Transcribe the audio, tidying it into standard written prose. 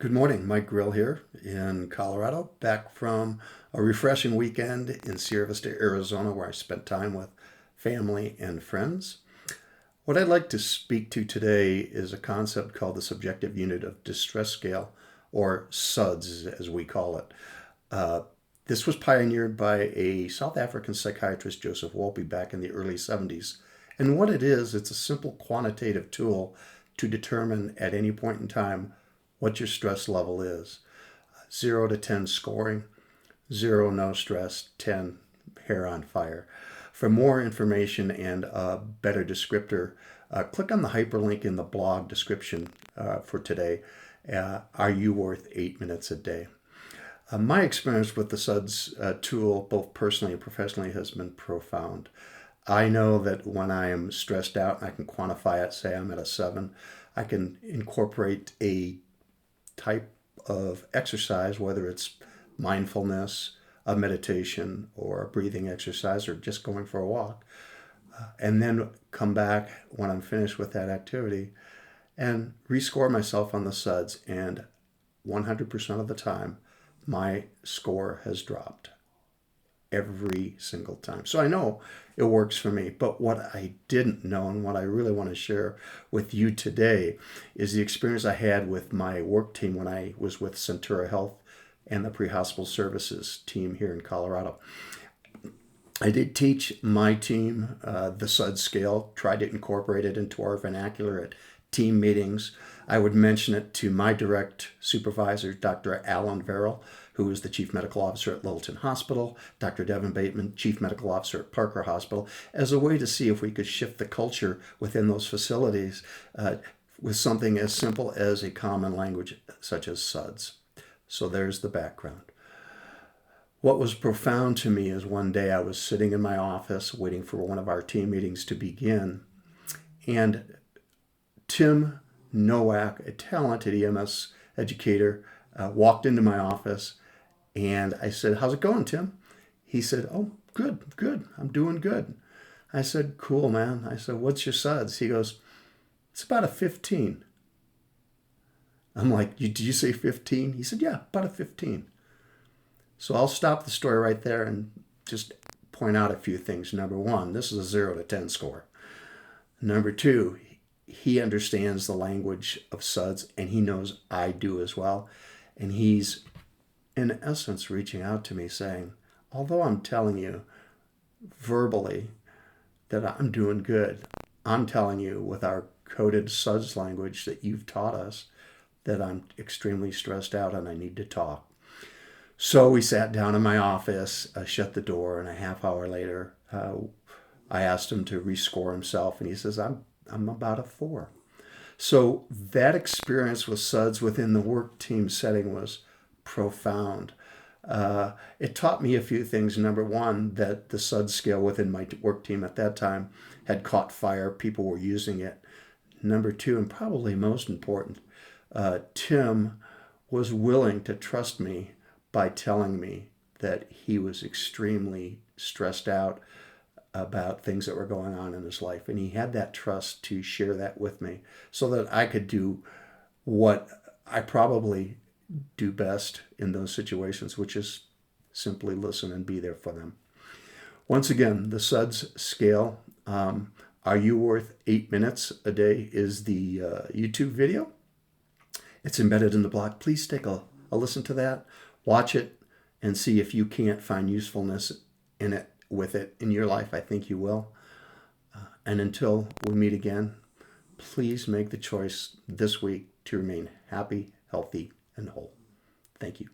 Good morning, Mike Grill here in Colorado, back from a refreshing weekend in Sierra Vista, Arizona, where I spent time with family and friends. What I'd like to speak to today is a concept called the Subjective Unit of Distress Scale, or SUDS as we call it. Uh, this was pioneered by a South African psychiatrist, Joseph Wolpe, back in the early 70s. And what it is, it's a simple quantitative tool to determine at any point in time what your stress level is. 0 to 10 scoring, 0 no stress, 10 hair on fire. For more information and a better descriptor, click on the hyperlink in the blog description for today. Are you worth 8 minutes a day? My experience with the SUDS tool, both personally and professionally, has been profound. I know that when I am stressed out and I can quantify it, say I'm at a 7, I can incorporate a type of exercise, whether it's mindfulness, a meditation, or a breathing exercise, or just going for a walk, and then come back when I'm finished with that activity and rescore myself on the SUDS. And 100% of the time, my score has dropped every single time. So I know it works for me. But what I didn't know and what I really want to share with you today is the experience I had with my work team when I was with Centura Health and the pre-hospital services team here in Colorado. I did teach my team the SUD scale, tried to incorporate it into our vernacular at team meetings. I would mention it to my direct supervisor, Dr. Alan Verrill, who is the Chief Medical Officer at Littleton Hospital, Dr. Devin Bateman, Chief Medical Officer at Parker Hospital, as a way to see if we could shift the culture within those facilities with something as simple as a common language such as SUDS. So there's the background. What was profound to me is one day I was sitting in my office waiting for one of our team meetings to begin, and Tim Nowak, a talented EMS educator, walked into my office, and I said, "How's it going, Tim?" He said, "Oh, good, good. I'm doing good." I said, "Cool, man." I said, "What's your SUDS?" He goes, "It's about a 15." I'm like, "Did you say 15?" He said, "Yeah, about a 15." So I'll stop the story right there and just point out a few things. Number one, this is a 0 to 10 score. Number two, he understands the language of SUDS, and he knows I do as well. And he's, in essence, reaching out to me saying, although I'm telling you verbally that I'm doing good, I'm telling you with our coded SUDS language that you've taught us that I'm extremely stressed out and I need to talk. So we sat down in my office, shut the door, and a half hour later, I asked him to rescore himself, and he says, I'm about a 4. So that experience with SUDS within the work team setting was profound. It taught me a few things. Number one, that the SUDS scale within my work team at that time had caught fire. People were using it. Number two, and probably most important, Tim was willing to trust me by telling me that he was extremely stressed out about things that were going on in his life. And he had that trust to share that with me so that I could do what I probably do best in those situations, which is simply listen and be there for them. Once again, the SUDS scale, Are You Worth 8 Minutes a Day, is the YouTube video. It's embedded in the blog. Please take a listen to that, watch it, and see if you can't find usefulness in it with it in your life. I think you will. And until we meet again, please make the choice this week to remain happy, healthy, and whole. Thank you.